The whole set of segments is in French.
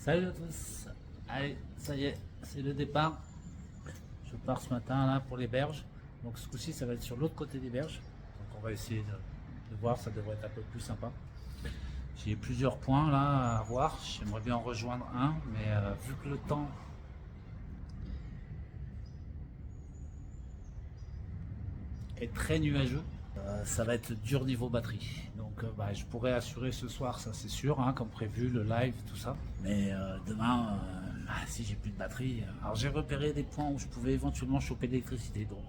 Salut à tous. Allez, ça y est, c'est le départ. Je pars ce matin là pour les berges. Donc ce coup-ci, ça va être sur l'autre côté des berges. Donc on va essayer de voir, ça devrait être un peu plus sympa. J'ai plusieurs points là à voir. J'aimerais bien en rejoindre un, mais vu que le temps est très nuageux, ça va être dur niveau batterie. Donc je pourrais assurer ce soir, ça c'est sûr, hein, comme prévu, le live, tout ça. Mais demain, si j'ai plus de batterie, alors j'ai repéré des points où je pouvais éventuellement choper de l'électricité. Donc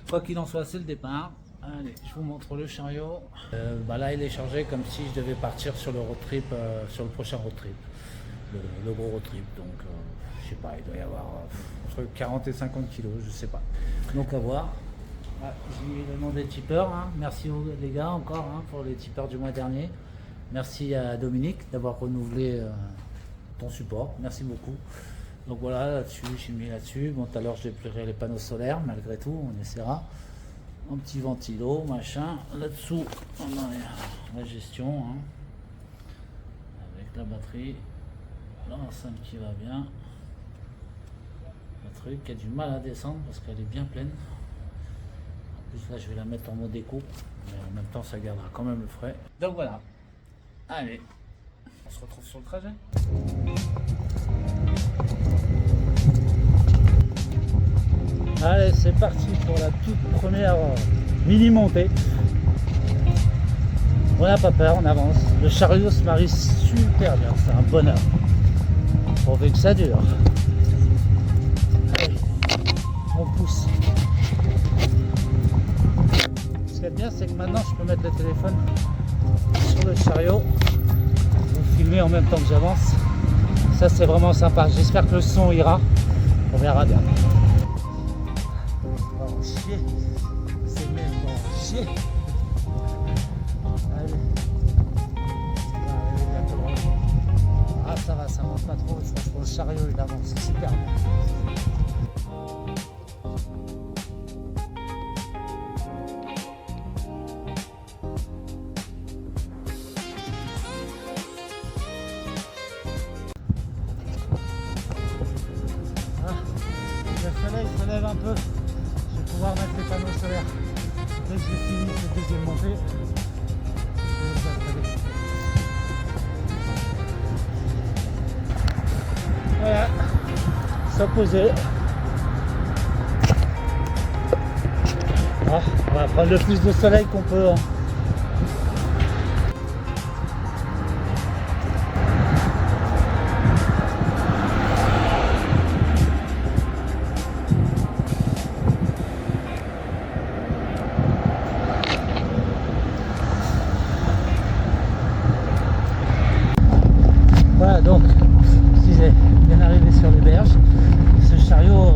quoi qu'il en soit, c'est le départ. Allez, je vous montre le chariot. Là, il est chargé comme si je devais partir sur le road trip, sur le prochain road trip, le gros road trip. Donc, je sais pas, il doit y avoir entre 40 et 50 kilos, je sais pas. Donc, à voir. J'ai mis le nom des tipeurs. Hein. Merci les gars encore pour les tipeurs du mois dernier. Merci à Dominique d'avoir renouvelé ton support. Merci beaucoup. Donc voilà, là-dessus, j'ai mis là-dessus. Bon, tout à l'heure, je déploierai les panneaux solaires, malgré tout, on essaiera. Un petit ventilo, machin. Là-dessous, on a la gestion, avec la batterie, l'enceinte qui va bien. Le truc qui a du mal à descendre parce qu'elle est bien pleine. En plus, là, je vais la mettre en mode éco, mais en même temps, ça gardera quand même le frais. Donc voilà. Allez, on se retrouve sur le trajet. Allez, c'est parti pour la toute première mini-montée. On n'a pas peur, on avance. Le chariot se marie super bien, c'est un bonheur. Pourvu que ça dure. Allez, on pousse. Ce qui est bien, c'est que maintenant je peux mettre le téléphone sur le chariot, vous filmer en même temps que j'avance. Ça, c'est vraiment sympa. J'espère que le son ira. On verra bien. Chier. C'est même bon chier. Allez. Ça va, ça monte pas trop. Franchement, le chariot il avance, c'est super bien. Le soleil se lève un peu. Pouvoir mettre les panneaux solaires dès que j'ai fini cette deuxième montée. Je vais les installer. Voilà, ça posé. On va prendre le plus de soleil qu'on peut. Voilà, donc si j'ai bien arrivé sur les berges, ce chariot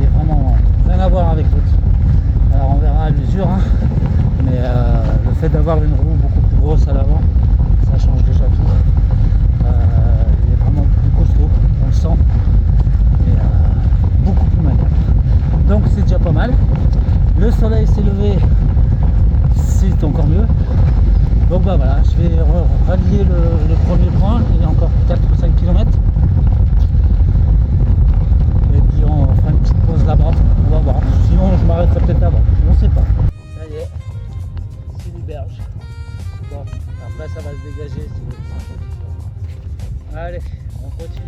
est vraiment rien à voir avec l'autre. Alors on verra à l'usure, mais le fait d'avoir une roue beaucoup plus grosse à l'avant, ça change déjà tout. Il est vraiment plus costaud, on le sent, et beaucoup plus maniable. Donc c'est déjà pas mal. Le soleil s'est levé, c'est encore mieux. Donc voilà, je vais rallier le premier point, il y a encore 4 ou 5 km. Et puis on fera une petite pause là-bas, on va voir. Sinon je m'arrêterai peut-être avant, on ne sait pas. Ça y est, c'est les berges. Bon, après ça va se dégager. Allez, on continue.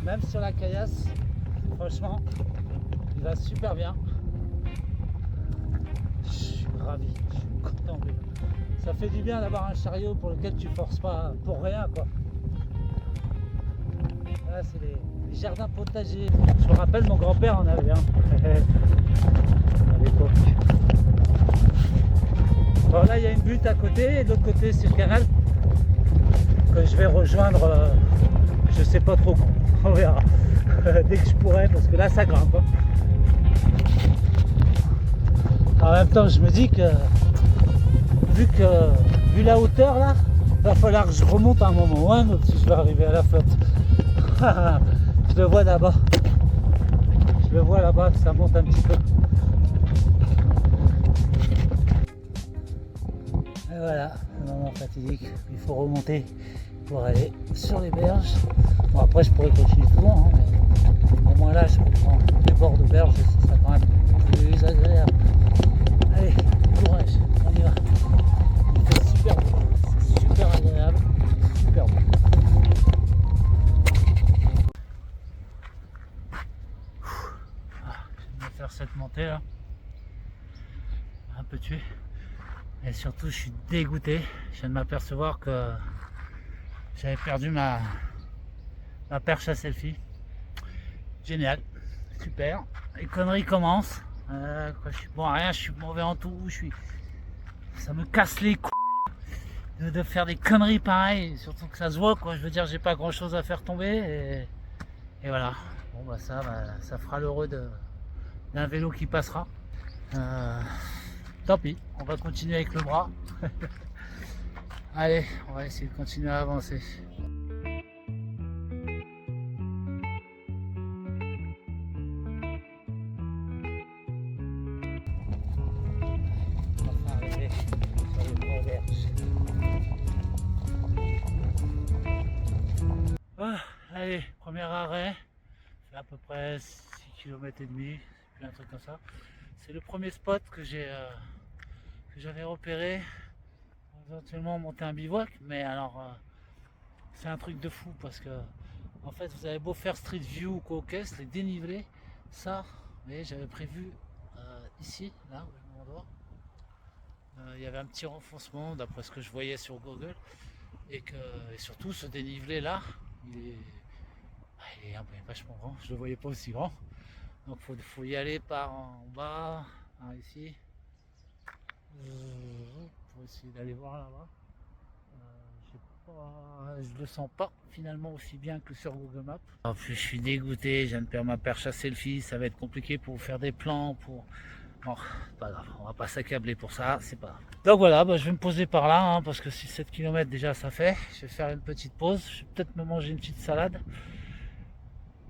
Même sur la caillasse, franchement, il va super bien. Je suis ravi, je suis content. Ça fait du bien d'avoir un chariot pour lequel tu forces pas pour rien, quoi. Là, c'est les jardins potagers. Je me rappelle, mon grand-père en avait un à l'époque. Bon, là, il y a une butte à côté, et de l'autre côté, c'est le canal que je vais rejoindre. Je sais pas trop quand. On verra dès que je pourrai, parce que là ça grimpe. En même temps, je me dis que vu la hauteur là, va falloir que je remonte à un moment ou un autre si je vais arriver à la flotte. Je le vois là-bas. Je le vois là-bas, ça monte un petit peu. Et voilà, un moment fatidique. Il faut remonter pour aller sur les berges. Bon, après je pourrais continuer tout long, hein, mais au moins là je comprends les bords de berge, ce sera quand même plus agréable. Allez, courage, on y va. Il fait super beau, c'est super agréable, super beau. Je vais me faire cette montée là, un peu tué. Et surtout, je suis dégoûté. Je viens de m'apercevoir que j'avais perdu ma perche à selfie. Génial, super. Les conneries commencent. Je suis bon à rien, je suis mauvais en tout. Ça me casse les couilles de faire des conneries pareilles. Surtout que ça se voit, quoi. Je veux dire, j'ai pas grand chose à faire tomber. Et voilà. Bon, ça fera l'heureux d'un vélo qui passera. Tant pis, on va continuer avec le bras. Allez, on va essayer de continuer à avancer. On va arriver sur les vraies berges. Ah, allez, premier arrêt. C'est à peu près 6 km et demi, puis un truc comme ça. C'est le premier spot que j'avais repéré. Éventuellement monter un bivouac, mais alors c'est un truc de fou parce que en fait vous avez beau faire street view ou quoi, les dénivelés, ça, vous voyez, j'avais prévu ici, là où je m'endors, il y avait un petit renfoncement d'après ce que je voyais sur Google, et surtout ce dénivelé là, il est vachement grand, je le voyais pas aussi grand, donc faut y aller par en bas, par ici, pour essayer d'aller voir là-bas. Je le sens pas finalement aussi bien que sur Google Maps. En plus, je suis dégoûté, je viens de perdre ma perche à selfie, ça va être compliqué pour faire des plans, Bon, pas grave, on va pas s'accabler pour ça, c'est pas grave. Donc voilà, je vais me poser par là, hein, parce que si 7 km déjà ça fait, je vais faire une petite pause, je vais peut-être me manger une petite salade.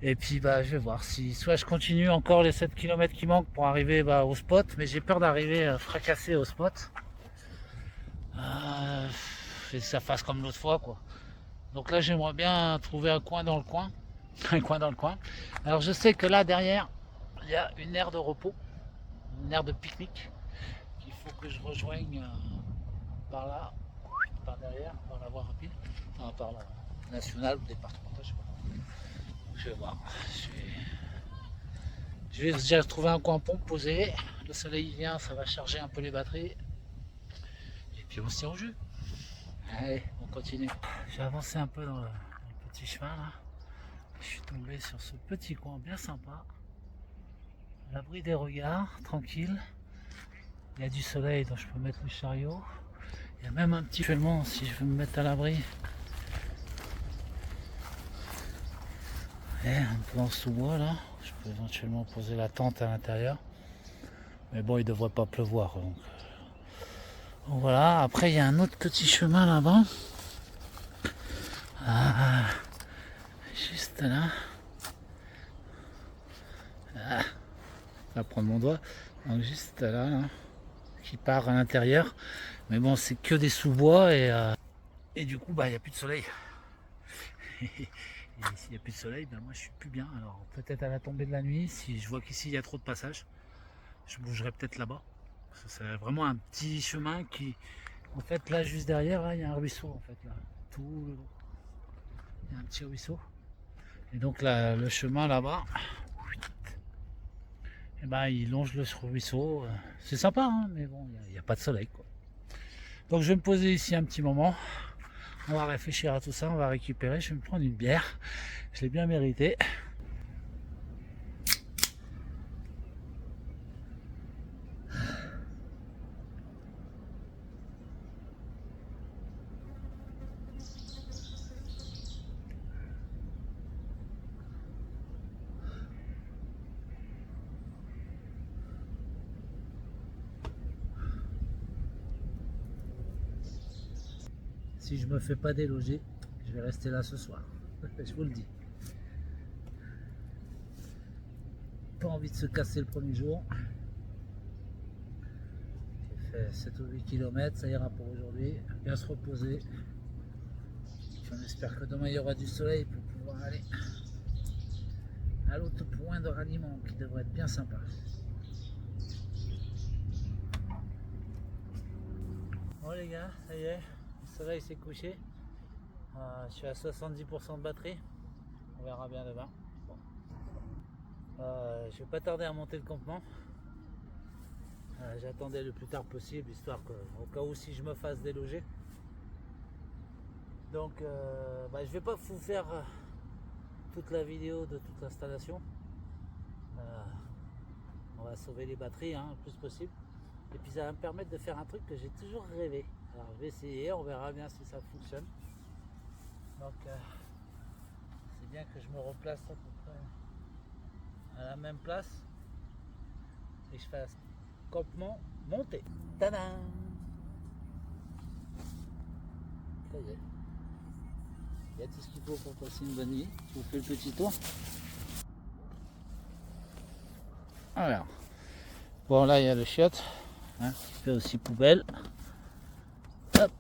Et puis je vais voir si soit je continue encore les 7 km qui manquent pour arriver au spot, mais j'ai peur d'arriver fracassé au spot. Et que ça fasse comme l'autre fois, quoi. Donc là j'aimerais bien trouver un coin dans le coin. Un coin dans le coin. Alors je sais que là derrière il y a une aire de repos, une aire de pique-nique qu'il faut que je rejoigne par là, par derrière, par la voie rapide, enfin, par la nationale ou départementale, je sais pas. Je vais voir. Je vais déjà trouver un coin pour me poser. Le soleil vient, ça va charger un peu les batteries. Et puis on se tient au jus. Allez, on continue. J'ai avancé un peu dans le petit chemin là. Je suis tombé sur ce petit coin bien sympa. À l'abri des regards, tranquille. Il y a du soleil donc je peux mettre le chariot. Il y a même un petit chemin si je veux me mettre à l'abri. Et un peu en sous-bois là. Je peux éventuellement poser la tente à l'intérieur. Mais bon, il ne devrait pas pleuvoir. Donc voilà, après il y a un autre petit chemin là-bas. Juste là. Ça va prendre mon doigt. Donc juste là, qui part à l'intérieur. Mais bon, c'est que des sous-bois et du coup, il n'y a plus de soleil. Et s'il n'y a plus de soleil, moi je suis plus bien. Alors peut-être à la tombée de la nuit, si je vois qu'ici il y a trop de passages, je bougerai peut-être là-bas. Parce que c'est vraiment un petit chemin qui, en fait, là juste derrière, là, il y a un ruisseau en fait là. Tout le long. Il y a un petit ruisseau. Et donc là, le chemin là-bas, il longe le ruisseau. C'est sympa, hein, mais bon, il n'y a pas de soleil, quoi. Donc je vais me poser ici un petit moment. On va réfléchir à tout ça, on va récupérer. Je vais me prendre une bière. Je l'ai bien mérité. Si je me fais pas déloger, je vais rester là ce soir. Je vous le dis. Pas envie de se casser le premier jour. J'ai fait 7 ou 8 km, ça ira pour aujourd'hui. Bien se reposer. On espère que demain il y aura du soleil pour pouvoir aller à l'autre point de ralliement qui devrait être bien sympa. Bon les gars, ça y est, le soleil s'est couché. Je suis à 70% de batterie. On verra bien demain. Bon. Je vais pas tarder à monter le campement. J'attendais le plus tard possible, histoire que, au cas où si je me fasse déloger. Donc je vais pas vous faire toute la vidéo de toute l'installation. On va sauver les batteries le plus possible. Et puis ça va me permettre de faire un truc que j'ai toujours rêvé. Alors je vais essayer, on verra bien si ça fonctionne. Donc c'est bien que je me replace à peu près à la même place et que je fasse campement monté. Tadam! Ça y est. Il y a tout ce qu'il faut pour passer une bonne nuit. Je vous fais le petit tour. Alors, bon là il y a le chiotte qui fait aussi poubelle. Hop,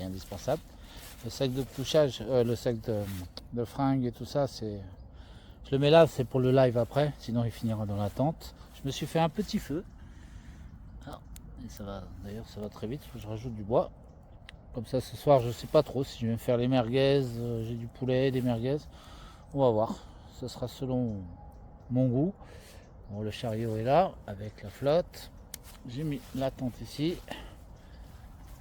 indispensable. Le sac de couchage, le sac de fringues et tout ça, je le mets là, c'est pour le live après, sinon il finira dans la tente. Je me suis fait un petit feu. Et ça va, d'ailleurs ça va très vite, faut que je rajoute du bois. Comme ça ce soir je sais pas trop si je vais me faire les merguez, j'ai du poulet, des merguez. On va voir, ce sera selon mon goût. Bon, le chariot est là avec la flotte. J'ai mis la tente ici.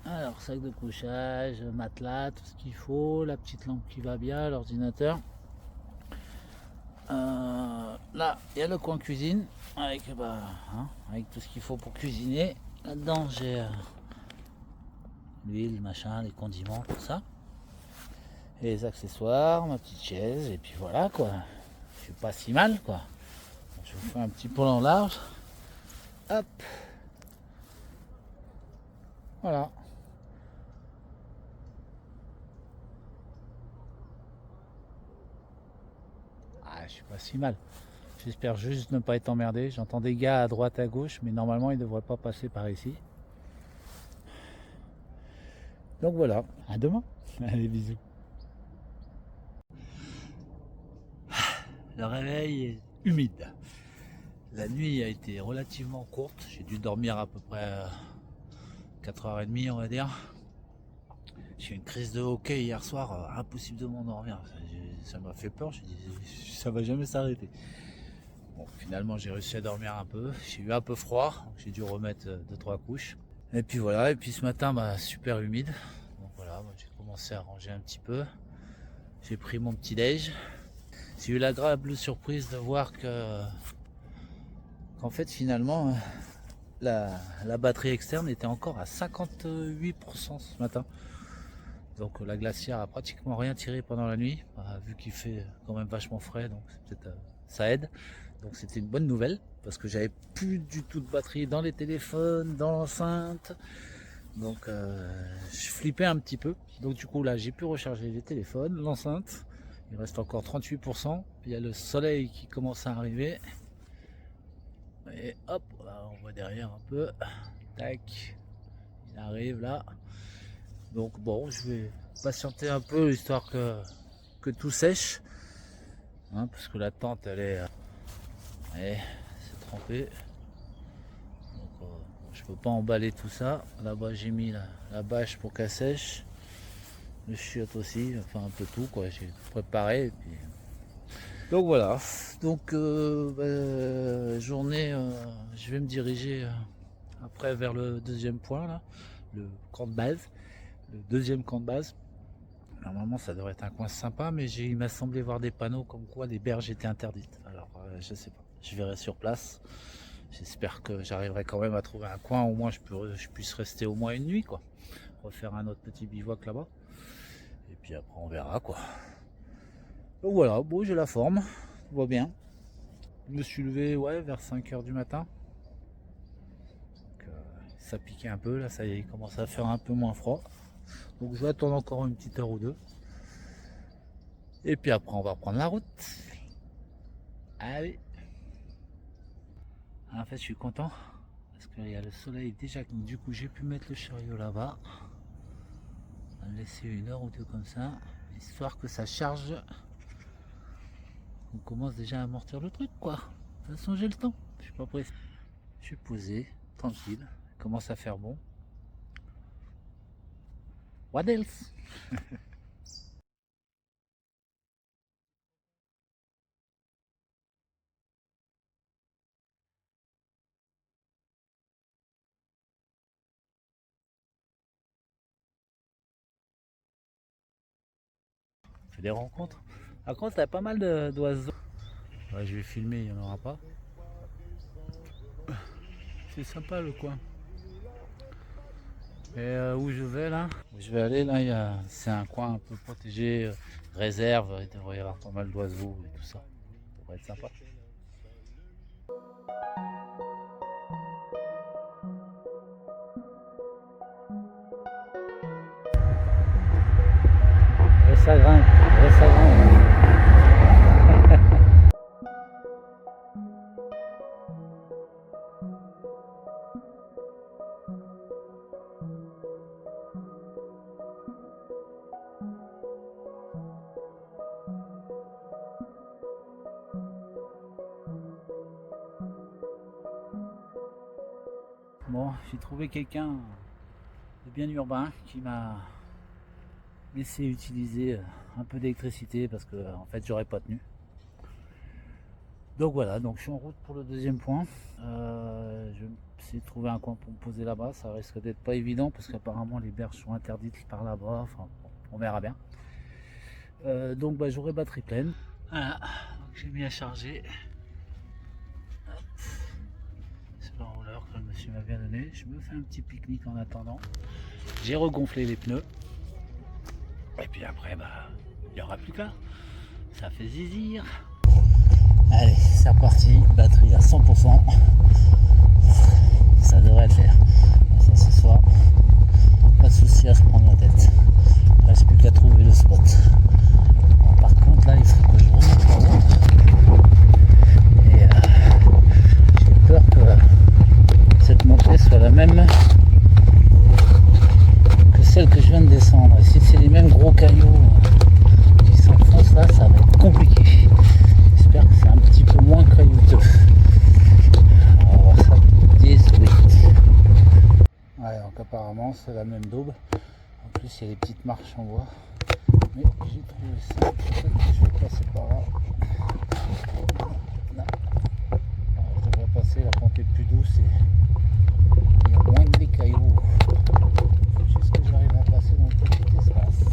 Alors sac de couchage, matelas, tout ce qu'il faut, la petite lampe qui va bien, l'ordinateur. Là il y a le coin cuisine avec, avec tout ce qu'il faut pour cuisiner. Là-dedans j'ai l'huile, machin, les condiments, tout ça. Et les accessoires, ma petite chaise, et puis voilà quoi. Je suis pas si mal quoi. Je vous fais un petit plan large. Hop. Voilà. Je suis pas si mal. J'espère juste ne pas être emmerdé. J'entends des gars à droite à gauche, mais normalement ils ne devraient pas passer par ici. Donc voilà, à demain. Allez, bisous. Le réveil est humide. La nuit a été relativement courte. J'ai dû dormir à peu près 4h30 on va dire. J'ai eu une crise de hockey hier soir, impossible de m'endormir. Ça m'a fait peur, j'ai dit ça va jamais s'arrêter. Bon, finalement j'ai réussi à dormir un peu. J'ai eu un peu froid, j'ai dû remettre 2-3 couches. Et puis voilà, et puis ce matin super humide. Donc voilà, j'ai commencé à ranger un petit peu. J'ai pris mon petit déj. J'ai eu l'agréable surprise de voir qu'en fait finalement la batterie externe était encore à 58% ce matin. Donc la glacière a pratiquement rien tiré pendant la nuit, vu qu'il fait quand même vachement frais, donc peut-être ça aide. Donc c'était une bonne nouvelle, parce que j'avais plus du tout de batterie dans les téléphones, dans l'enceinte. Donc je flippais un petit peu. Donc du coup là j'ai pu recharger les téléphones, l'enceinte. Il reste encore 38%. Il y a le soleil qui commence à arriver. Et hop, là, on voit derrière un peu. Tac, il arrive là. Donc bon, je vais patienter un peu histoire que tout sèche, parce que la tente elle c'est trempé. Donc je peux pas emballer tout ça. Là-bas j'ai mis la bâche pour qu'elle sèche, le chiotte aussi, enfin un peu tout quoi. J'ai préparé. Et puis... Donc voilà. Donc journée, je vais me diriger après vers le deuxième point là, le camp de base. Le deuxième camp de base. Normalement ça devrait être un coin sympa, mais il m'a semblé voir des panneaux comme quoi les berges étaient interdites. Alors je sais pas, je verrai sur place. J'espère que j'arriverai quand même à trouver un coin, au moins je puisse rester au moins une nuit quoi. Refaire un autre petit bivouac là-bas. Et puis après on verra quoi. Donc voilà, bon j'ai la forme, tout va bien. Je me suis levé vers 5h du matin. Donc, ça piquait un peu, là ça y est, il commence à faire un peu moins froid. Donc je vais attendre encore une petite heure ou deux. Et puis après on va reprendre la route. Allez. En fait je suis content parce qu'il y a le soleil déjà. Du coup j'ai pu mettre le chariot là-bas. On va me laisser une heure ou deux comme ça, histoire que ça charge. On commence déjà à amortir le truc quoi. De toute façon j'ai le temps, je suis pas pressé. Je suis posé, tranquille, il commence à faire bon. What else? On fait des rencontres. Par contre, il y a pas mal d'oiseaux. Ouais, je vais filmer, il n'y en aura pas. C'est sympa le coin. Et où je vais là, où je vais aller là, c'est un coin un peu protégé, réserve, il devrait y avoir pas mal d'oiseaux et tout ça. Ça devrait être sympa. Et ça grimpe, et ça grimpe. Bon, j'ai trouvé quelqu'un de bien urbain qui m'a laissé utiliser un peu d'électricité parce que en fait j'aurais pas tenu. Donc voilà, donc je suis en route pour le deuxième point. Je vais essayer de trouver un coin pour me poser là-bas. Ça risque d'être pas évident parce qu'apparemment les berges sont interdites par là-bas. Enfin, on verra bien. Donc bah, j'aurai batterie pleine. Voilà, donc j'ai mis à charger. C'est l'enrouleur que le monsieur m'a bien donné. Je me fais un petit pique-nique en attendant. J'ai regonflé les pneus. Et puis après, bah, il n'y aura plus qu'à. Ça fait zizir. Allez, c'est reparti. Batterie à 100%. Ça devrait le faire. Ça, ce soir, pas de souci à se prendre la tête. Il ne reste plus qu'à trouver le spot. Bon, par contre, là, il faut que je remonte en haut. Et j'ai peur que cette montée soit la même que celle que je viens de descendre. Et si c'est les mêmes gros cailloux qui s'enfoncent là, ça va être compliqué. J'espère que c'est un petit peu moins caillouteux. On va voir ça des suites. Ouais, donc apparemment c'est la même daube. En plus il y a des petites marches en bois. Mais j'ai trouvé ça. Peut-être que je vais passer par là. Non. Alors, je devrais passer, la pente est plus douce et il y a moins de cailloux. Juste que j'arrive à passer dans le petit espace.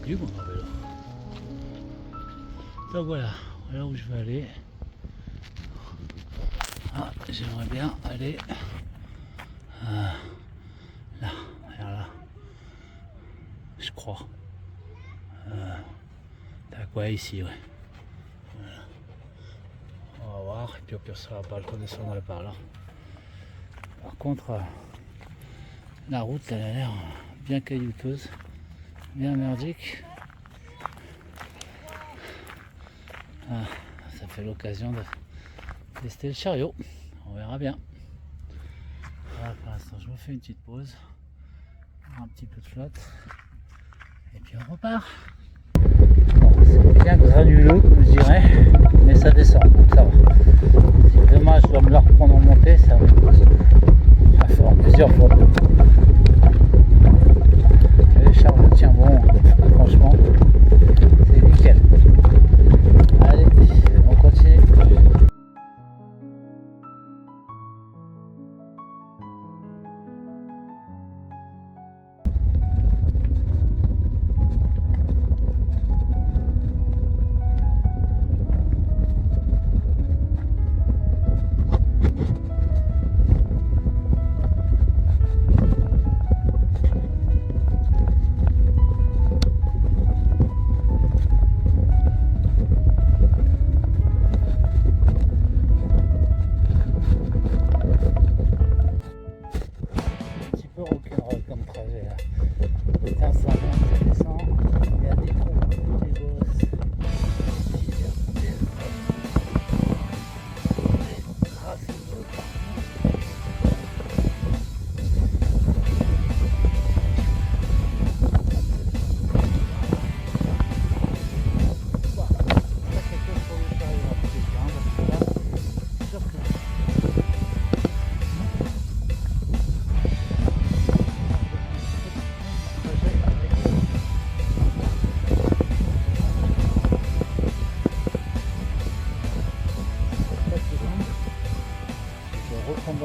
Du bon en vélo. Donc voilà où je vais aller. Ah, j'aimerais bien aller là, vers là. Je crois. Tac, ouais, ici, ouais. Voilà. On va voir, et puis au pire ça va pas le redescendre par là. Par contre, la route elle a l'air bien caillouteuse, bien merdique. Ah, ça fait l'occasion de tester le chariot. On verra bien. Voilà, pour l'instant, je me fais une petite pause, un petit peu de flotte, et puis on repart. Bon, c'est bien granuleux, je dirais, mais ça descend, donc ça va. Si demain je dois me la reprendre en montée, ça va faire plusieurs fois. Le chariot tient bon, franchement, c'est nickel. Allez, on continue.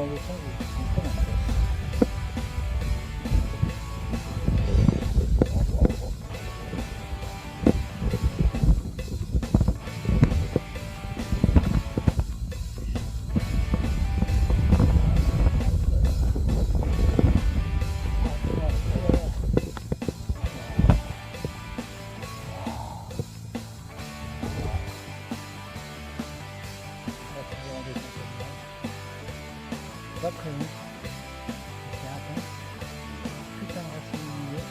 dans le sens où je suis pas en fait. Pas prévu. C'est un peu. Putain de racine au milieu.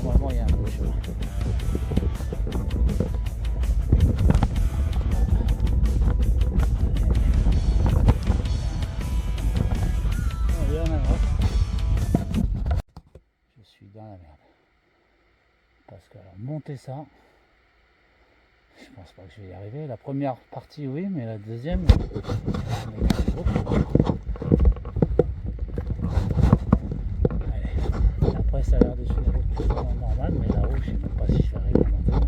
Normalement, il y a un beau chemin. Je suis dans la merde. Parce que alors, monter ça, je pense pas que je vais y arriver. La première partie, oui, mais la deuxième, allez. Après, ça a l'air d'être une route plus normale, mais là-haut, je sais même pas si je vais arriver à monter.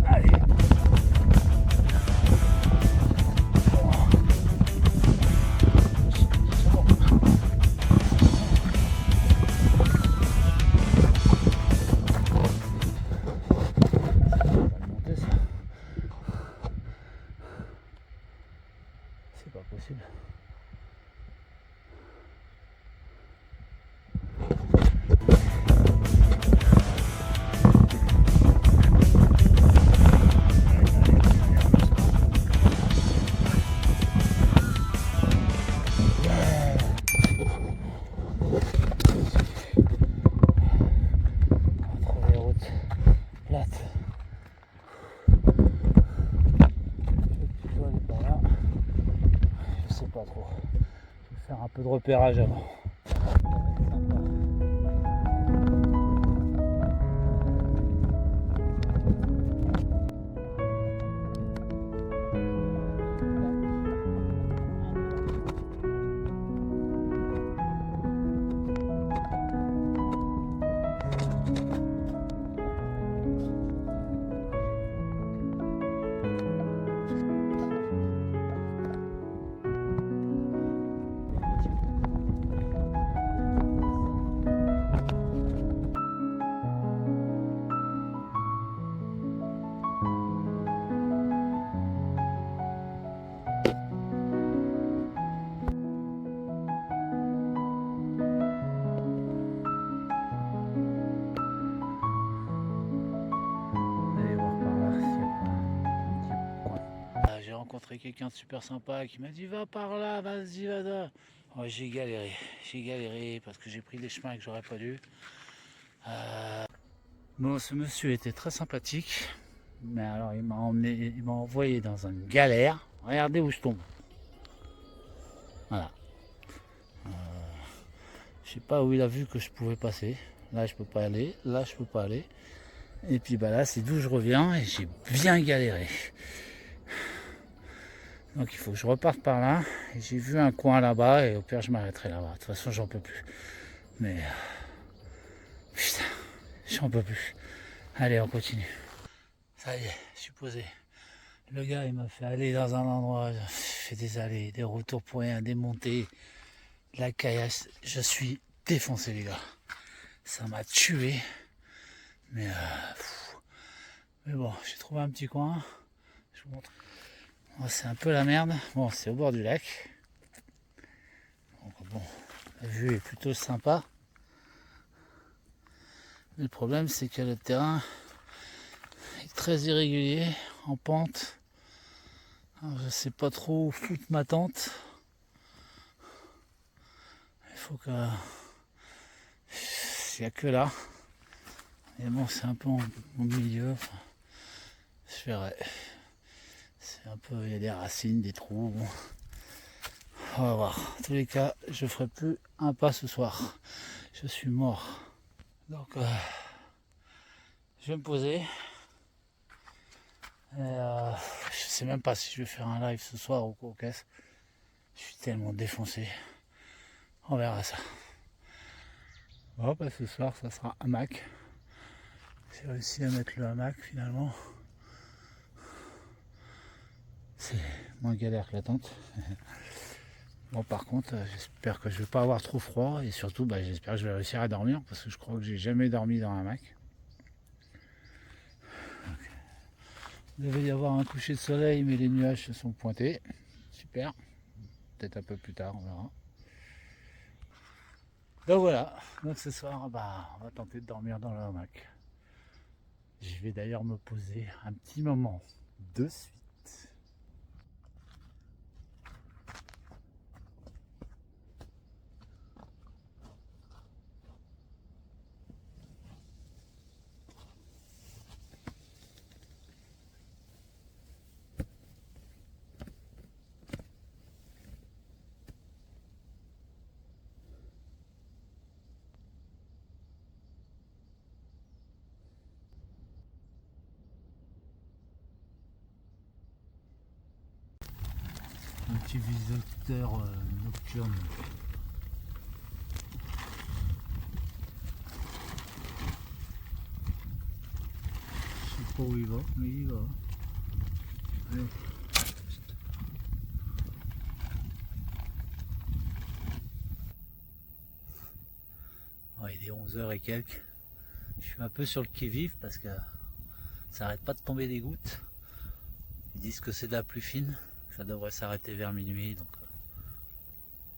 Allez. C'est pas possible. Pas trop. Je vais faire un peu de repérage avant. J'ai rencontré quelqu'un de super sympa qui m'a dit va par là, vas-y, va là. Ouais, j'ai galéré parce que j'ai pris des chemins que j'aurais pas dû. Bon, ce monsieur était très sympathique, mais alors il m'a envoyé dans une galère. Regardez où je tombe. Voilà. Je sais pas où il a vu que je pouvais passer. Là, je peux pas aller. Là, je peux pas aller. Et puis bah là, c'est d'où je reviens et j'ai bien galéré. Donc il faut que je reparte par là. Et j'ai vu un coin là-bas et au pire je m'arrêterai là-bas. De toute façon j'en peux plus. Mais putain, j'en peux plus. Allez, on continue. Ça y est, je suis posé. Le gars il m'a fait aller dans un endroit, j'ai fait des allées, des retours pour rien, des montées, de la caillasse. Je suis défoncé les gars. Ça m'a tué. Mais, mais bon, j'ai trouvé un petit coin. Je vous montre. Oh, c'est un peu la merde. Bon, c'est au bord du lac. Donc, bon, la vue est plutôt sympa. Mais le problème, c'est que le terrain est très irrégulier, en pente. Alors, je sais pas trop où foutre ma tente. Il faut que... Il n'y a que là. Et bon, c'est un peu au milieu. Enfin, je verrai. C'est un peu... Il y a des racines, des trous. Bon. On va voir. En tous les cas, je ferai plus un pas ce soir. Je suis mort. Donc, je vais me poser. Et, je sais même pas si je vais faire un live ce soir ou quoi au caisse. Je suis tellement défoncé. On verra ça. Bon, bah, ce soir, ça sera hamac. J'ai réussi à mettre le hamac finalement. C'est moins galère que la tente. Bon, par contre, j'espère que je vais pas avoir trop froid et surtout, bah, j'espère que je vais réussir à dormir parce que je crois que j'ai jamais dormi dans un hamac. Il devait y avoir un coucher de soleil, mais les nuages se sont pointés. Super. Peut-être un peu plus tard, on verra. Donc voilà. Donc ce soir, bah, on va tenter de dormir dans le hamac. Je vais d'ailleurs me poser un petit moment de suite. Un petit visiteur nocturne. Je sais pas où il va, mais il va. Allez. Ouais, il est 11h et quelques. Je suis un peu sur le qui-vive parce que ça arrête pas de tomber des gouttes. Ils disent que c'est de la pluie fine. Ça devrait s'arrêter vers minuit, donc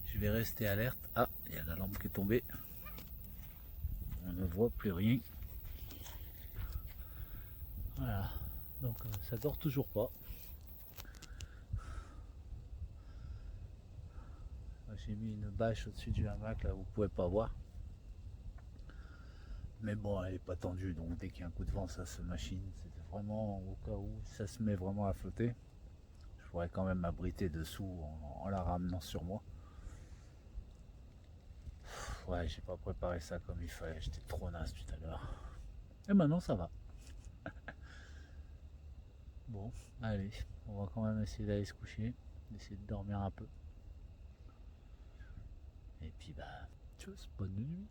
je vais rester alerte. Ah, il y a la lampe qui est tombée. On ne voit plus rien. Voilà, donc ça dort toujours pas. J'ai mis une bâche au-dessus du hamac, là vous pouvez pas voir. Mais bon, elle est pas tendue, donc dès qu'il y a un coup de vent, ça se machine. C'est vraiment au cas où ça se met vraiment à flotter. Je pourrais quand même m'abriter dessous en la ramenant sur moi. Ouais, j'ai pas préparé ça comme il fallait, j'étais trop naze tout à l'heure. Et maintenant ça va. Bon, allez, on va quand même essayer d'aller se coucher, essayer de dormir un peu. Et puis bah, tchuss, bonne nuit.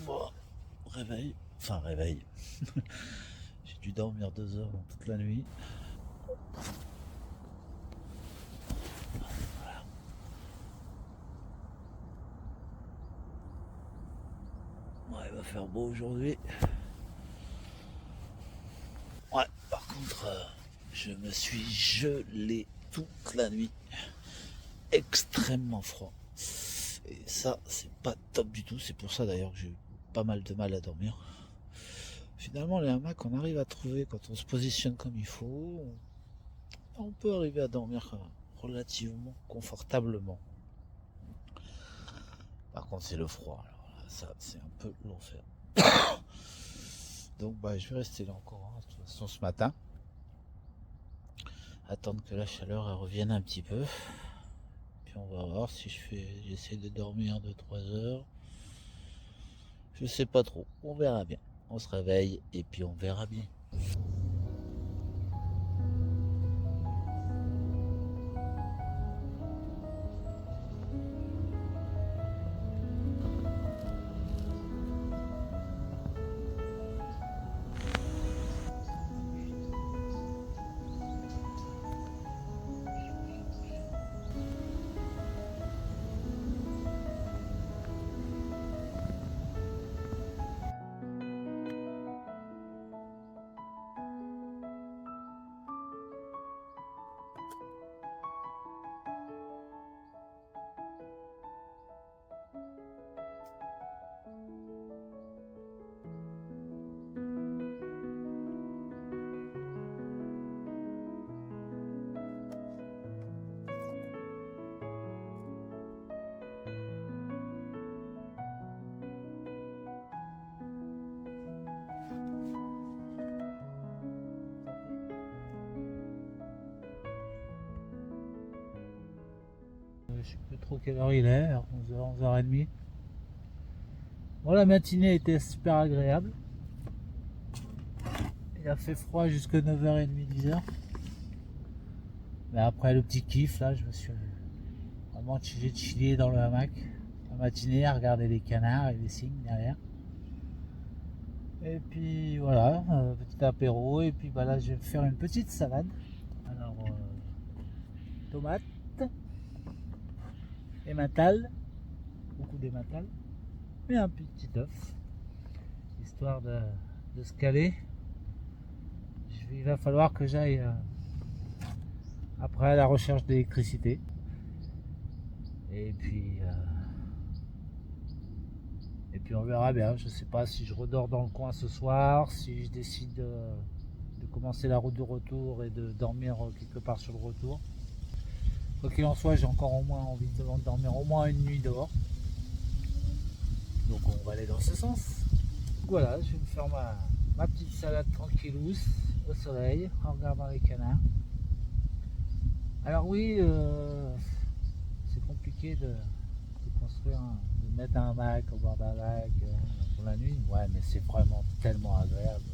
Bon, réveil, enfin réveil. J'ai dû dormir 2 heures dans toute la nuit. Voilà. Ouais, il va faire beau aujourd'hui. Ouais, par contre, je me suis gelé toute la nuit. Extrêmement froid. Et ça, c'est pas top du tout. C'est pour ça d'ailleurs que j'ai eu pas mal de mal à dormir. Finalement, les hamacs, on arrive à trouver quand on se positionne comme il faut. On peut arriver à dormir relativement confortablement. Par contre, c'est le froid. Alors là, ça, c'est un peu l'enfer. Donc, bah, je vais rester là encore. Hein, de toute façon, ce matin. Attendre que la chaleur elle revienne un petit peu. Puis on va voir si j'essaie de dormir 2-3 heures. Je sais pas trop, on verra bien. On se réveille et puis on verra bien. Je sais plus trop quelle heure il est, 11h, 11h30. Bon, la matinée était super agréable. Il a fait froid jusqu'à 9h30, 10h. Mais après le petit kiff, là, je me suis vraiment chillé dans le hamac. La matinée à regarder les canards et les cygnes derrière. Et puis voilà, petit apéro. Et puis bah, là, je vais faire une petite salade. Alors, tomates, emmental, beaucoup d'emmental, et un petit œuf, histoire de se caler. Il va falloir que j'aille après à la recherche d'électricité. Et puis on verra bien. Je sais pas si je redors dans le coin ce soir, si je décide de commencer la route de retour et de dormir quelque part sur le retour. Quoi qu'il en soit, j'ai encore au moins envie de dormir au moins une nuit dehors. Donc on va aller dans ce sens. Voilà, je vais me faire ma petite salade tranquillousse au soleil en regardant les canards. Alors oui, c'est compliqué de construire, de mettre un hamac au bord d'un lac pour la nuit. Ouais, mais c'est vraiment tellement agréable.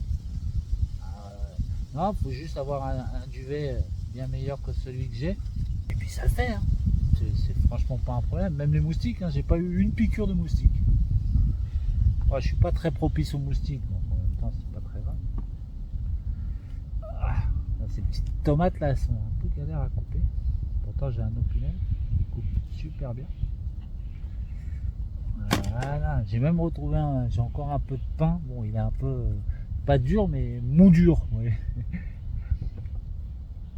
Non, faut juste avoir un duvet bien meilleur que celui que j'ai. Et puis ça le fait. Hein. C'est franchement pas un problème. Même les moustiques, hein, j'ai pas eu une piqûre de moustique. Ouais, je suis pas très propice aux moustiques, donc en même temps c'est pas très grave. Ah, ces petites tomates là, elles sont un peu galères à couper. Pourtant j'ai un opinel qui coupe super bien. Voilà, j'ai même retrouvé j'ai encore un peu de pain. Bon, il est un peu pas dur, mais mou dur. Oui.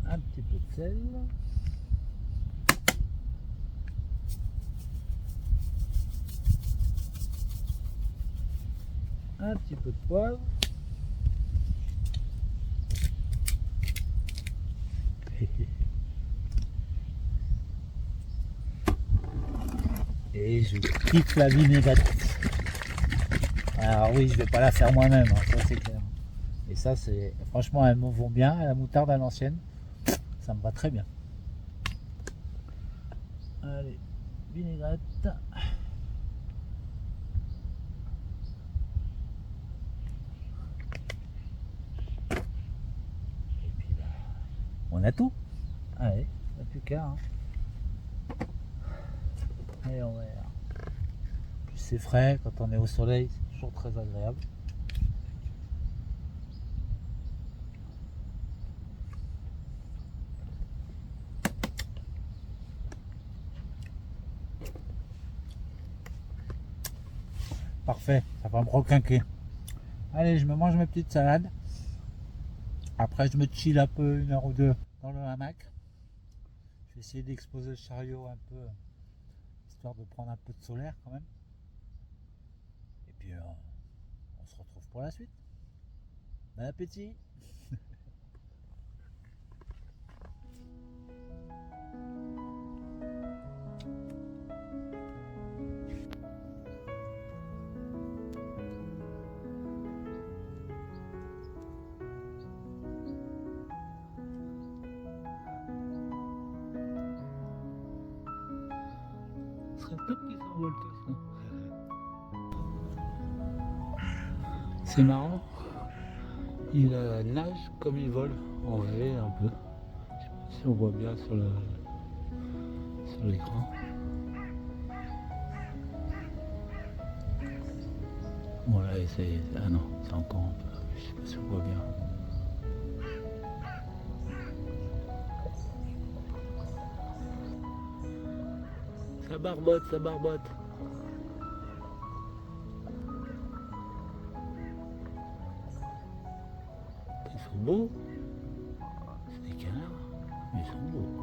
Un petit peu de sel. Un petit peu de poivre. Et je kiffe la vinaigrette. Alors oui, je vais pas la faire moi-même, hein, ça c'est clair. Et ça, c'est franchement, elles me vont bien. La moutarde à l'ancienne, ça me va très bien. Allez, vinaigrette. Et puis là, on a tout. Allez, il n'y a plus qu'à. Hein. Et on va. Plus c'est frais, quand on est au soleil, c'est toujours très agréable. Parfait, ça va me requinquer. Allez, je me mange ma petite salade. Après, je me chill un peu, 1 heure ou 2 dans le hamac. Je vais essayer d'exposer le chariot un peu, histoire de prendre un peu de solaire quand même. Et puis, on se retrouve pour la suite. Bon appétit! Ce serait top qu'ils s'envolent tous. Hein. C'est marrant. Il nage comme il vole en V un peu. Je sais pas si on voit bien sur l'écran. Voilà, c'est. Ah non, c'est encore un peu. Je sais pas si on voit bien. Ça barbote, ça barbote. Ils sont beaux. C'est des canards, mais ils sont beaux.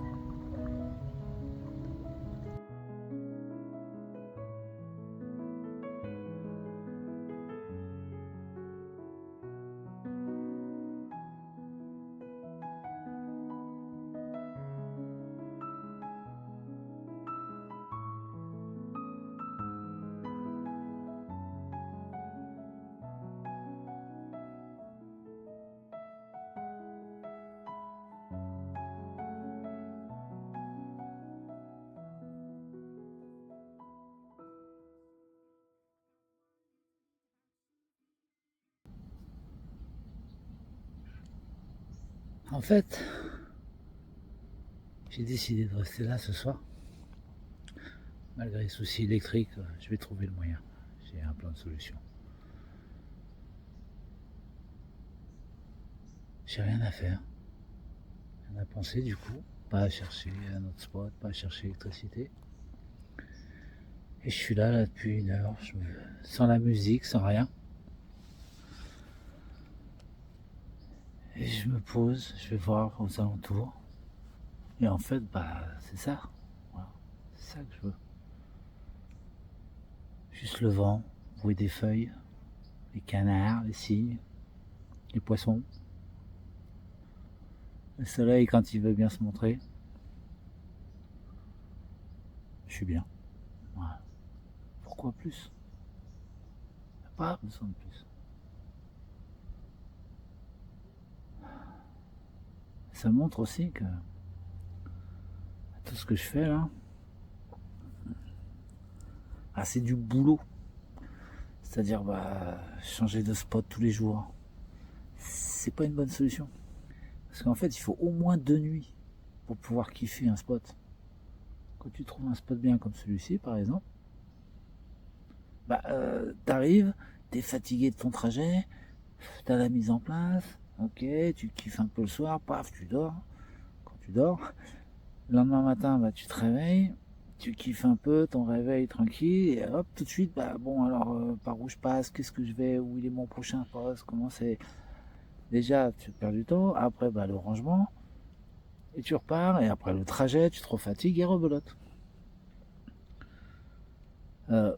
En fait, j'ai décidé de rester là ce soir. Malgré les soucis électriques, je vais trouver le moyen. J'ai un plan de solution. J'ai rien à faire. Rien à penser du coup. Pas à chercher un autre spot, pas à chercher l'électricité. Et je suis là depuis 1 heure, sans la musique, sans rien. Et je me pose, je vais voir aux alentours. Et en fait, c'est ça. Voilà. C'est ça que je veux. Juste le vent, le bruit des feuilles, les canards, les cygnes, les poissons. Le soleil quand il veut bien se montrer. Je suis bien. Voilà. Pourquoi plus? Il n'y a pas besoin de plus. Ça montre aussi que tout ce que je fais là, c'est du boulot. C'est-à-dire changer de spot tous les jours. C'est pas une bonne solution. Parce qu'en fait, il faut au moins 2 nuits pour pouvoir kiffer un spot. Quand tu trouves un spot bien comme celui-ci, par exemple, t'arrives, t'es fatigué de ton trajet, t'as la mise en place, ok, tu kiffes un peu le soir, paf, tu dors. Quand tu dors, le lendemain matin, tu te réveilles, tu kiffes un peu ton réveil tranquille, et hop, tout de suite, par où je passe, qu'est-ce que je vais, où il est mon prochain poste, comment c'est. Déjà, tu perds du temps, après, le rangement, et tu repars, et après le trajet, tu te refatigues et rebelote.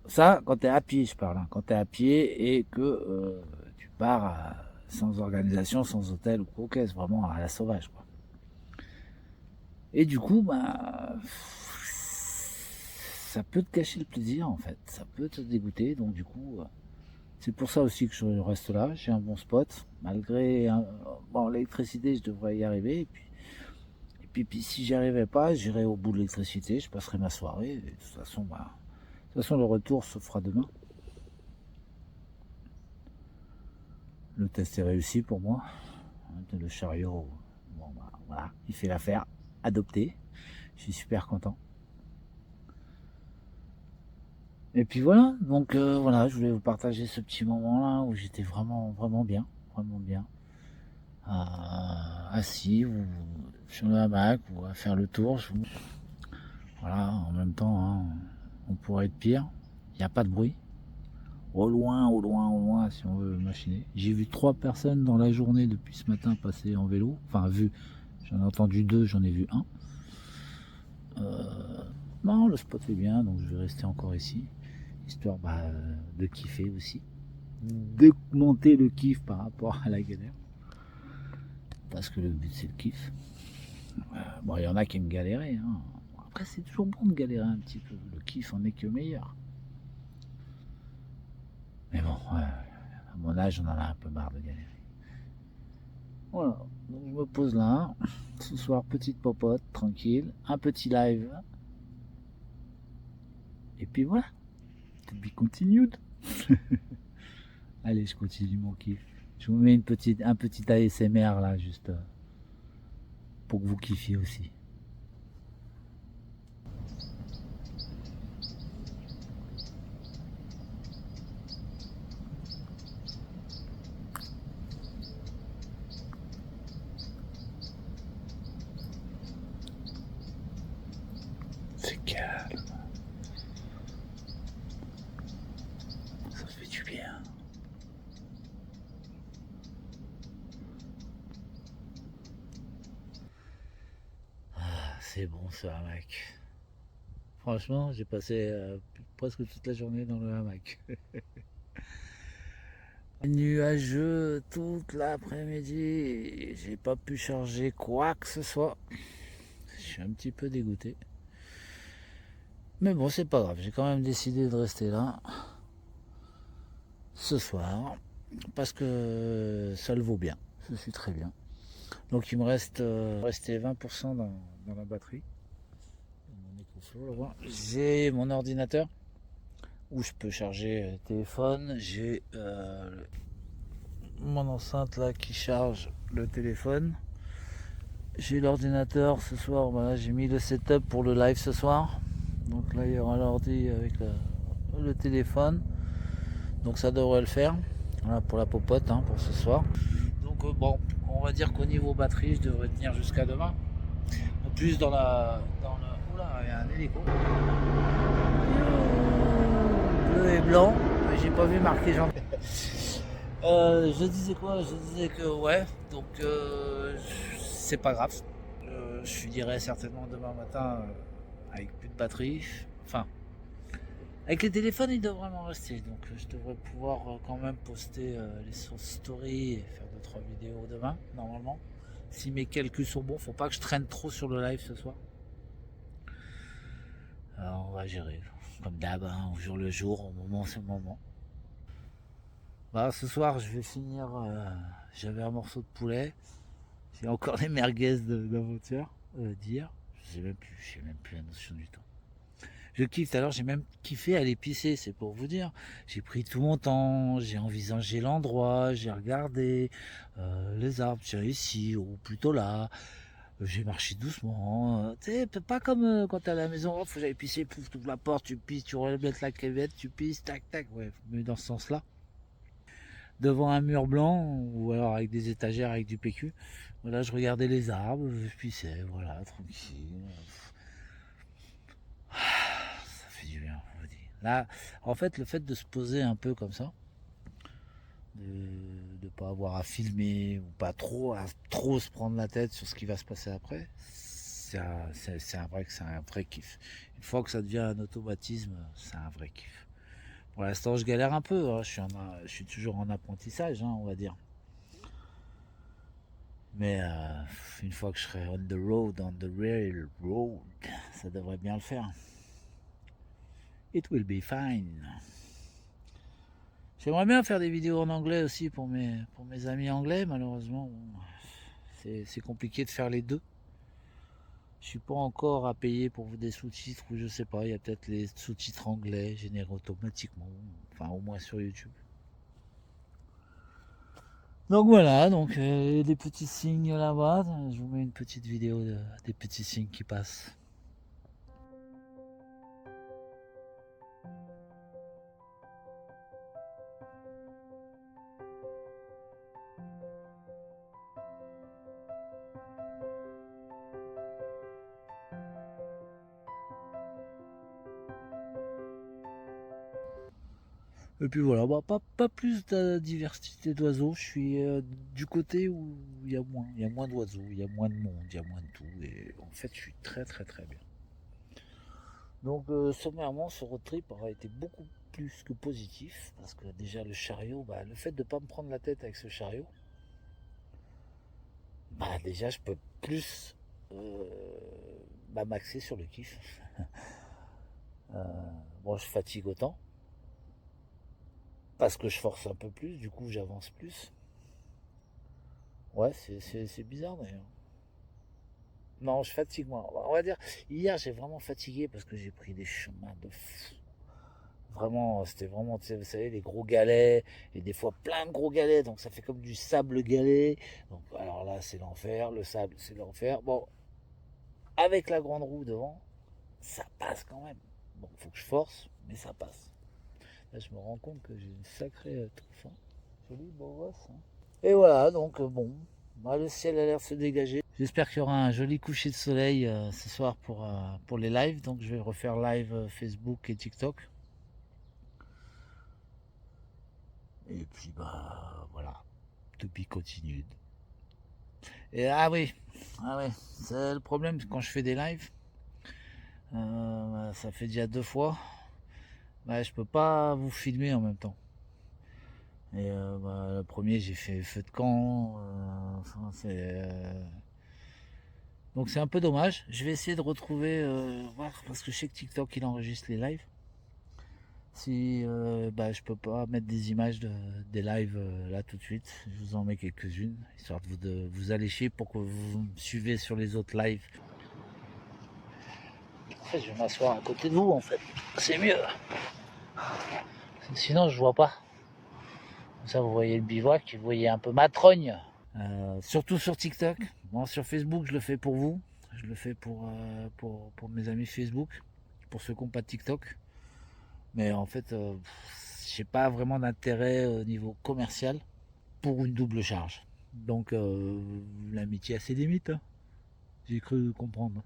Ça, quand t'es à pied, je parle, hein, quand t'es à pied et que tu pars sans organisation, sans hôtel ou quoi, c'est vraiment à la sauvage, quoi. Et du coup, ça peut te cacher le plaisir, en fait. Ça peut te dégoûter. Donc, du coup, c'est pour ça aussi que je reste là. J'ai un bon spot. Malgré l'électricité, je devrais y arriver. Et puis si j'y arrivais pas, j'irai au bout de l'électricité. Je passerai ma soirée. Et de toute façon, le retour se fera demain. Le test est réussi pour moi. Le chariot, voilà, il fait l'affaire. Adopté. Je suis super content. Et puis voilà, donc voilà, je voulais vous partager ce petit moment-là où j'étais vraiment, vraiment bien, assis ou sur le hamac ou à faire le tour. Voilà, en même temps, hein, on pourrait être pire. Il n'y a pas de bruit. Au loin, si on veut machiner. J'ai vu 3 personnes dans la journée depuis ce matin passer en vélo. Enfin, j'en ai entendu 2, j'en ai vu 1. Non, le spot est bien, donc je vais rester encore ici. Histoire de kiffer aussi. D'augmenter le kiff par rapport à la galère. Parce que le but, c'est le kiff. Il y en a qui aiment galérer. Hein. Après, c'est toujours bon de galérer un petit peu. Le kiff en est que meilleur. Mais bon, à mon âge, on en a un peu marre de galérer. Voilà, donc je me pose là. Ce soir, petite popote, tranquille. Un petit live. Et puis voilà. To be continued. Allez, je continue mon kiff. Je vous mets un petit ASMR là, juste pour que vous kiffiez aussi. C'est calme. Ça fait du bien. C'est bon ce hamac. Franchement, j'ai passé presque toute la journée dans le hamac. Nuageux toute l'après-midi. J'ai pas pu charger quoi que ce soit. Je suis un petit peu dégoûté. Mais bon, c'est pas grave. J'ai quand même décidé de rester là ce soir parce que ça le vaut bien. Je suis très bien. Donc il me reste resté 20% dans la batterie. Mon EcoFlow, là-bas. J'ai mon ordinateur où je peux charger le téléphone. J'ai mon enceinte là qui charge le téléphone. J'ai l'ordinateur ce soir. Voilà, j'ai mis le setup pour le live ce soir. Donc là, il y aura l'ordi avec le téléphone. Donc ça devrait le faire. Voilà pour la popote hein, pour ce soir. Donc bon, on va dire qu'au niveau batterie, je devrais tenir jusqu'à demain. En plus, oula, il y a un hélico. Bleu et blanc, mais j'ai pas vu marqué Jean. Je disais quoi? Je disais que ouais, donc c'est pas grave. Je finirai certainement demain matin avec plus de batterie. Enfin, avec les téléphones, il devrait m'en rester. Donc je devrais pouvoir quand même poster les stories et faire 2-3 vidéos demain, normalement. Si mes calculs sont bons, faut pas que je traîne trop sur le live ce soir. Alors on va gérer, comme d'hab, hein, au jour le jour, au moment c'est le moment. Bah, ce soir, je vais finir. J'avais un morceau de poulet. J'ai encore les merguez d'avant-hier, d'hier. J'ai même plus la notion du temps. Je kiffe. Alors, j'ai même kiffé aller pisser, c'est pour vous dire. J'ai pris tout mon temps, j'ai envisagé l'endroit, j'ai regardé les arbres, j'ai ici ou plutôt là. J'ai marché doucement. Tu sais, pas comme quand t'es à la maison, oh, faut que j'aille pisser, pouf, tu ouvres la porte, tu pisses, tu relèves la crevette, tu pisses, tac, tac. Ouais, mais dans ce sens-là. Devant un mur blanc ou alors avec des étagères avec du PQ. Voilà, je regardais les arbres, je pissais, voilà, tranquille. Ça fait du bien, on va dire. Là, en fait, le fait de se poser un peu comme ça, de ne pas avoir à filmer ou pas trop à trop se prendre la tête sur ce qui va se passer après, c'est un vrai kiff. Une fois que ça devient un automatisme, c'est un vrai kiff. Pour l'instant, je galère un peu. Hein. Je suis toujours en apprentissage, hein, on va dire. Mais une fois que je serai on the real road, ça devrait bien le faire. It will be fine. J'aimerais bien faire des vidéos en anglais aussi pour mes amis anglais. Malheureusement, bon, c'est compliqué de faire les deux. Je suis pas encore à payer pour des sous-titres ou je sais pas. Il y a peut-être les sous-titres anglais générés automatiquement. Enfin, au moins sur YouTube. Donc voilà, donc des petits signes là-bas. Je vous mets une petite vidéo des petits signes qui passent. Et puis voilà, bah, pas plus de diversité d'oiseaux. Je suis du côté où il y a moins d'oiseaux, il y a moins de monde, il y a moins de tout. Et en fait, je suis très très très bien. Donc sommairement, ce road trip aura été beaucoup plus que positif. Parce que déjà le chariot, bah, le fait de ne pas me prendre la tête avec ce chariot, bah déjà je peux plus m'axer sur le kiff. Bon, je fatigue autant. Parce que je force un peu plus, du coup j'avance plus. Ouais, c'est bizarre d'ailleurs. Non, je fatigue moins. On va dire, hier j'ai vraiment fatigué parce que j'ai pris des chemins de fou. Vraiment, c'était vraiment, tu sais, vous savez, les gros galets, et des fois plein de gros galets, donc ça fait comme du sable galet. Donc alors là, c'est l'enfer, le sable, c'est l'enfer. Bon, avec la grande roue devant, ça passe quand même. Bon, faut que je force, mais ça passe. Là, je me rends compte que j'ai une sacrée touffe, hein. Joli beau gosse, hein. Et voilà, donc bon, bah, le ciel a l'air de se dégager. J'espère qu'il y aura un joli coucher de soleil ce soir pour les lives. Donc je vais refaire live Facebook et TikTok. Et puis bah voilà, to be continued. Et ah oui, c'est le problème quand je fais des lives. Ça fait déjà 2 fois. Bah, je peux pas vous filmer en même temps. Et bah, le premier, j'ai fait feu de camp. Enfin, donc c'est un peu dommage. Je vais essayer de retrouver, voir, parce que je sais que TikTok il enregistre les lives. Si bah, je peux pas mettre des images des lives là tout de suite, je vous en mets quelques-unes, histoire de vous allécher pour que vous me suivez sur les autres lives. En fait, je vais m'asseoir à côté de vous, en fait. C'est mieux. Sinon, je vois pas. Comme ça, vous voyez le bivouac, vous voyez un peu ma trogne. Surtout sur TikTok. Bon, sur Facebook, je le fais pour vous. Je le fais pour mes amis Facebook, pour ceux qui n'ont pas de TikTok. Mais en fait, j'ai pas vraiment d'intérêt au niveau commercial pour une double charge. Donc, l'amitié a ses limites, hein. J'ai cru comprendre.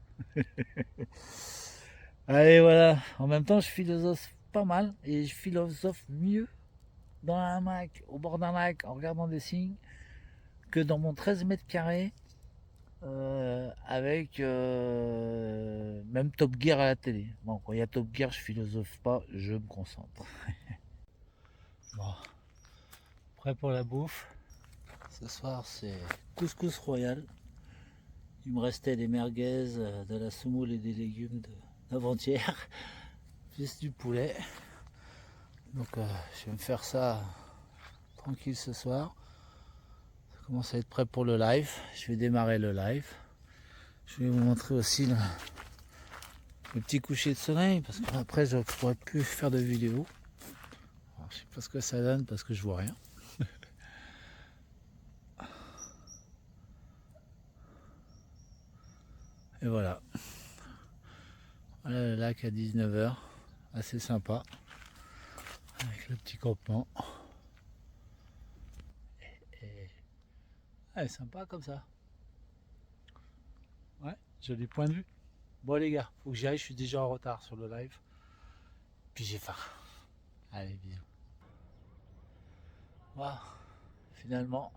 Allez, voilà. En même temps, je philosophe pas mal et je philosophe mieux dans un hamac, au bord d'un lac, en regardant des signes, que dans mon 13 mètres carrés avec même Top Gear à la télé. Bon, quand il y a Top Gear, je philosophe pas, je me concentre. Bon, prêt pour la bouffe. Ce soir, c'est couscous royal. Il me restait des merguez, de la semoule et des légumes d'avant-hier, plus du poulet. Donc, je vais me faire ça tranquille ce soir. Ça commence à être prêt pour le live. Je vais démarrer le live. Je vais vous montrer aussi le petit coucher de soleil parce qu'après je ne pourrai plus faire de vidéo. Alors, je sais pas ce que ça donne parce que je vois rien. Et voilà. Voilà le lac à 19h. Assez sympa. Avec le petit campement. Et... Ah, sympa comme ça. Ouais, joli point de vue. Bon les gars, faut que j'y aille, je suis déjà en retard sur le live. Puis j'ai faim. Allez, bisous. Voilà, finalement,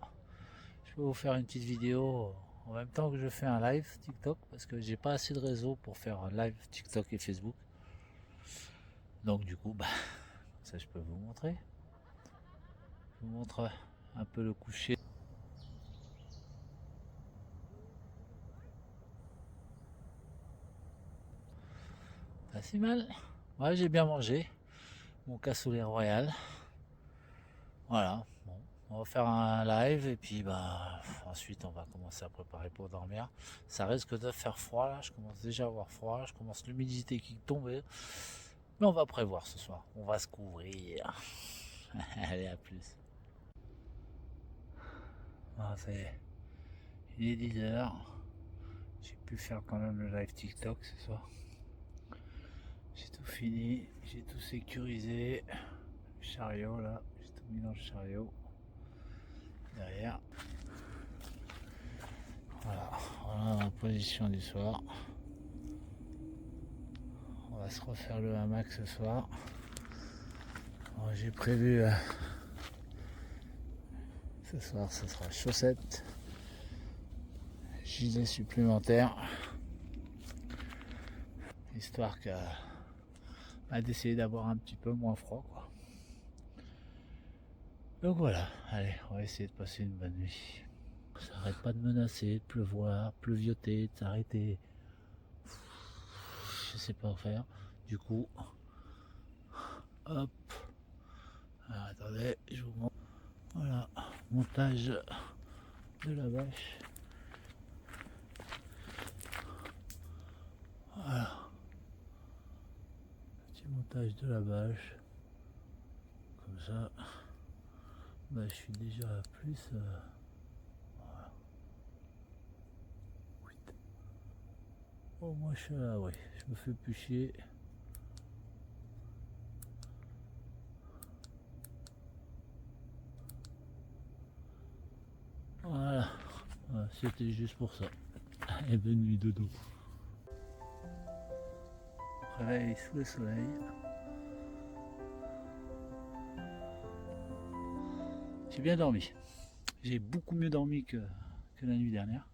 je peux vous faire une petite vidéo en même temps que je fais un live TikTok parce que j'ai pas assez de réseau pour faire un live TikTok et Facebook. Donc du coup, bah, ça je peux vous montrer. Je vous montre un peu le coucher. Pas si mal. Ouais, j'ai bien mangé. Mon cassoulet royal. Voilà. Bon, on va faire un live et puis bah ensuite on va commencer à préparer pour dormir. Ça risque de faire froid là, je commence déjà à avoir froid, je commence l'humidité qui tombe. Mais on va prévoir ce soir. On va se couvrir. Allez, à plus. Ah, ça y est. Il est 10h. J'ai pu faire quand même le live TikTok ce soir. J'ai tout fini, j'ai tout sécurisé. Le chariot là, j'ai tout mis dans le chariot. Derrière. Voilà, voilà la position du soir. On va se refaire le hamac ce soir. J'ai prévu ce soir, ce sera chaussettes, gilet supplémentaire, histoire d'essayer d'avoir un petit peu moins froid, quoi. Donc voilà, allez, on va essayer de passer une bonne nuit. Ça arrête pas de menacer, de pleuvoir, pleuvioter, de s'arrêter. Je sais pas faire. Du coup, hop. Alors, attendez, je vous montre. Voilà, montage de la bâche. Voilà. Petit montage de la bâche. ça, bah, je suis déjà à plus. Voilà. Oh, moi je suis là, ouais, je me fais plus chier. Voilà, c'était juste pour ça. Et bonne nuit dodo. Réveil sous le soleil. J'ai bien dormi. J'ai beaucoup mieux dormi que la nuit dernière.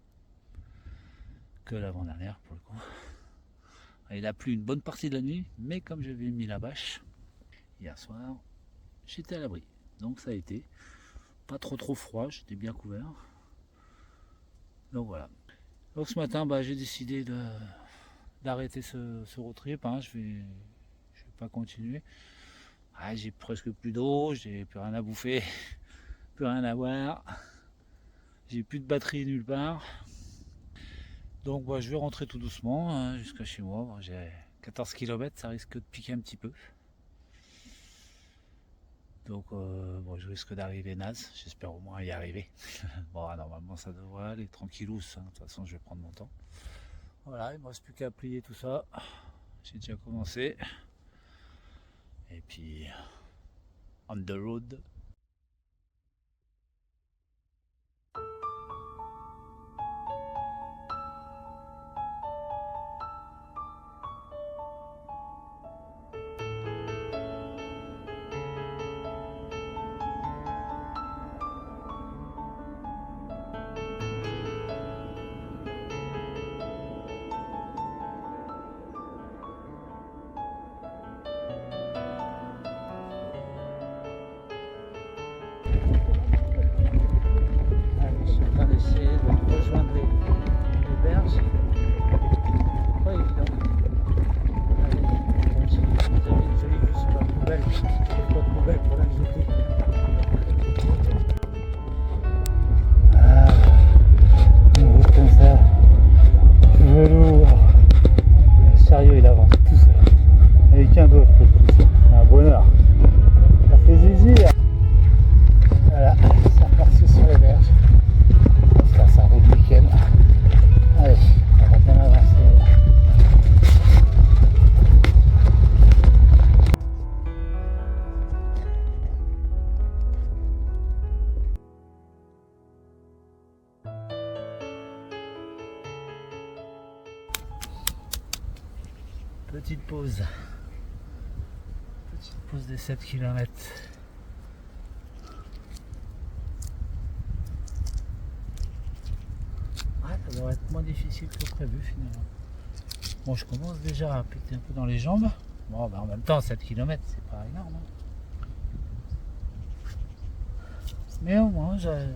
Que l'avant-dernière pour le coup. Il a plu une bonne partie de la nuit, mais comme j'avais mis la bâche hier soir, j'étais à l'abri. Donc ça a été. Pas trop froid, j'étais bien couvert. Donc voilà. Donc ce matin, bah, j'ai décidé d'arrêter ce road trip. Hein. Je vais pas continuer. Ah, j'ai presque plus d'eau, j'ai plus rien à bouffer, plus rien à boire. J'ai plus de batterie nulle part. Donc bah, je vais rentrer tout doucement hein, jusqu'à chez moi. Bon, j'ai 14 km, ça risque de piquer un petit peu. Donc bon, je risque d'arriver naze, j'espère au moins y arriver. Bon, normalement ça devrait aller tranquillou, hein. De toute façon je vais prendre mon temps. Voilà, il ne me reste plus qu'à plier tout ça. J'ai déjà commencé. Et puis on the road. Petite pause. Petite pause des 7 km. Ouais, ça devrait être moins difficile que prévu finalement. Bon, je commence déjà à péter un peu dans les jambes. Bon, bah en même temps, 7 km, c'est pas énorme. Hein. Mais au moins, je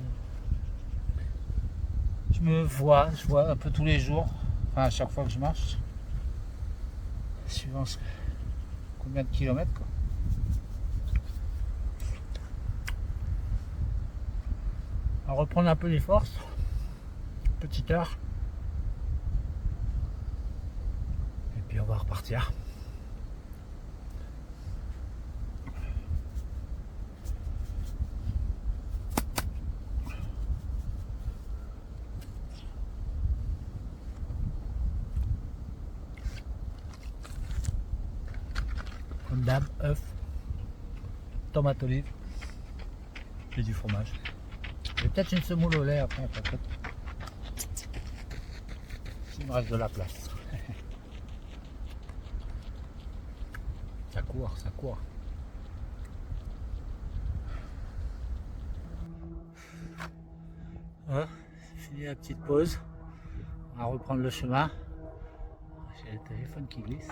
vois un peu tous les jours. Enfin, à chaque fois que je marche. Suivant combien de kilomètres quoi. On va reprendre un peu les forces. Petite heure. Et puis on va repartir. Comme d'hab, œuf, tomate olive et du fromage. Et peut-être une semoule au lait après, peut-être. Il me reste de la place. Ça court, ça court. Voilà, c'est fini la petite pause. On va reprendre le chemin. J'ai le téléphone qui glisse.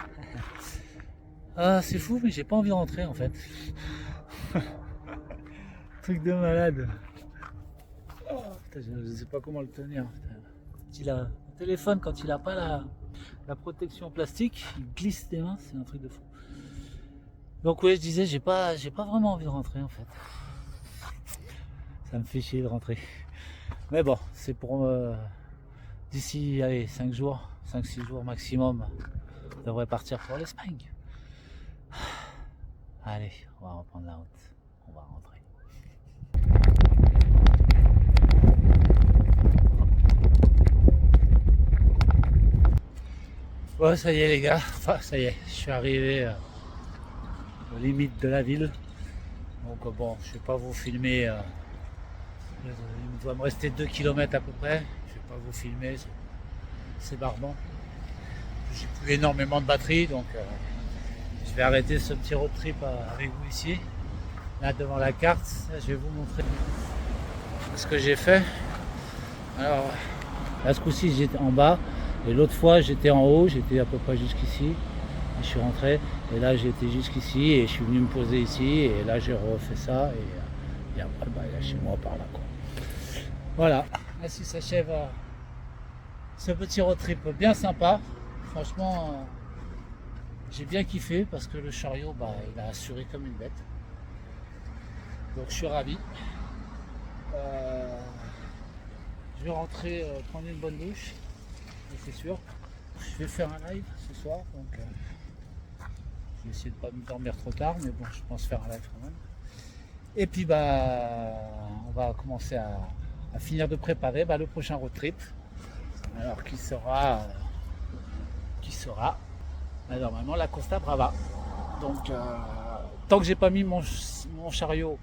Ah, c'est fou, mais j'ai pas envie de rentrer en fait. Truc de malade. Oh, putain, je sais pas comment le tenir. Le téléphone, quand il a pas la protection plastique, il glisse des mains, c'est un truc de fou. Donc oui, je disais, j'ai pas vraiment envie de rentrer en fait. Ça me fait chier de rentrer. Mais bon, c'est pour d'ici, allez, 5 jours, 5-6 jours maximum, je devrais partir pour l'Espagne. Allez, on va reprendre la route. on va rentrer. Bon, ça y est les gars, enfin ça y est, je suis arrivé aux limites de la ville. Donc bon, je ne vais pas vous filmer, il doit me rester 2 km à peu près. Je ne vais pas vous filmer, c'est barbant. J'ai plus énormément de batterie, donc je vais arrêter ce petit road trip avec vous ici. Là devant la carte, je vais vous montrer ce que j'ai fait. Alors là ce coup-ci j'étais en bas et l'autre fois j'étais en haut, j'étais à peu près jusqu'ici. Je suis rentré et là j'étais jusqu'ici et je suis venu me poser ici et là j'ai refait ça et après bah, il y a chez moi par là quoi. Voilà, ainsi s'achève ce petit road trip bien sympa. Franchement j'ai bien kiffé parce que le chariot bah, il a assuré comme une bête. Donc je suis ravi. Je vais rentrer prendre une bonne douche, c'est sûr. Je vais faire un live ce soir, donc je vais essayer de ne pas me dormir trop tard, mais bon, je pense faire un live quand même. Et puis bah, on va commencer à finir de préparer le prochain road trip. Alors qui sera normalement la Costa Brava. Donc tant que j'ai pas mis mon chariot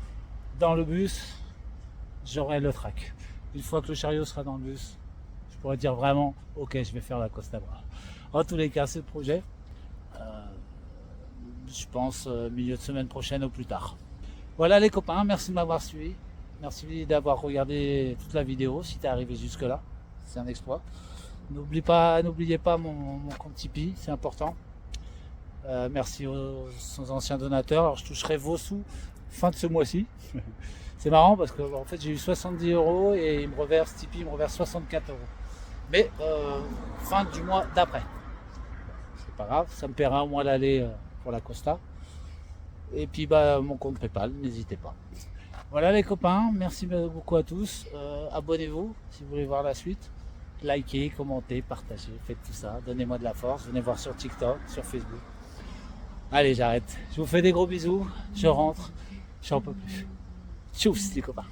dans le bus, j'aurai le track. Une fois que le chariot sera dans le bus, je pourrais dire vraiment ok, je vais faire la Costa Brava. En tous les cas, c'est le projet. Je pense milieu de semaine prochaine au plus tard. Voilà les copains, merci de m'avoir suivi. Merci d'avoir regardé toute la vidéo si tu es arrivé jusque là. C'est un exploit. N'oubliez pas mon compte Tipeee, c'est important. Merci aux anciens donateurs. Alors je toucherai vos sous fin de ce mois-ci. C'est marrant parce que en fait j'ai eu 70 € et il me reverse Tipeee, il me reverse 64 €. Mais fin du mois d'après. C'est pas grave, ça me paiera au moins l'aller pour la Costa. Et puis bah mon compte PayPal, n'hésitez pas. Voilà les copains, merci beaucoup à tous. Abonnez-vous si vous voulez voir la suite. Likez, commentez, partagez, faites tout ça. Donnez-moi de la force, venez voir sur TikTok, sur Facebook. Allez, j'arrête. Je vous fais des gros bisous, je rentre, j'en peux plus. Tchuss les copains.